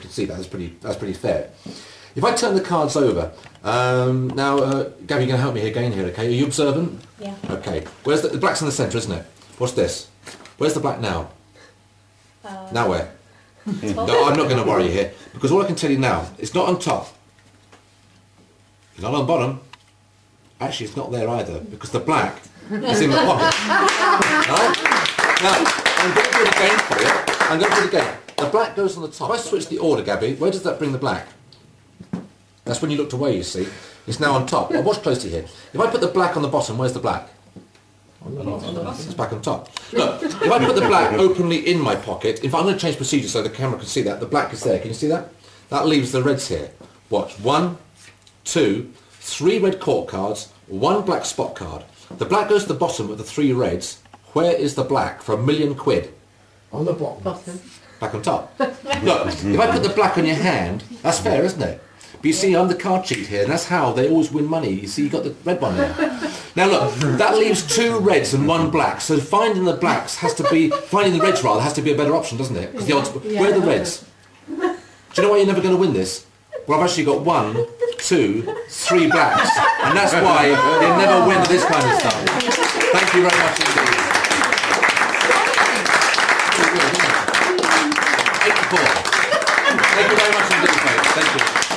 can see that. That's pretty fair. If I turn the cards over, now, Gabby, you're going to help me again here, okay? Are you observant? Yeah. Okay. Where's the black's in the centre, isn't it? What's this? Where's the black now? Now where? No, I'm not going to worry you here, because all I can tell you now, it's not on top. It's not on the bottom. Actually, it's not there either, because the black is in the pocket. Right? Now, I'm going to do it again for you. I'm going to do it again. The black goes on the top. If I switch the order, Gabby, where does that bring the black? That's when you looked away, you see. It's now on top. Well, watch closely here. If I put the black on the bottom, where's the black? On the bottom. It's back on top. Look, if I put the black openly in my pocket, in fact, I'm going to change procedure so the camera can see that. The black is there. Can you see that? That leaves the reds here. Watch. 1, 2, 3 red court cards, 1 black spot card. The black goes to the bottom of the 3 reds. Where is the black for £1,000,000? On the bottom. Back on top. Look, if I put the black on your hand, that's fair, isn't it? But you see, I'm the card cheat here, and that's how they always win money. You see, you got the red one there. Now look, that leaves 2 reds and 1 black. So finding the reds has to be a better option, doesn't it? Because the odds. Where are the reds? Do you know why you're never going to win this? Well, I've actually got 1, 2, 3 blacks, and that's why you'll never win this kind of stuff. Thank you very much indeed. 8-4. Thank you very much indeed, folks. Thank you.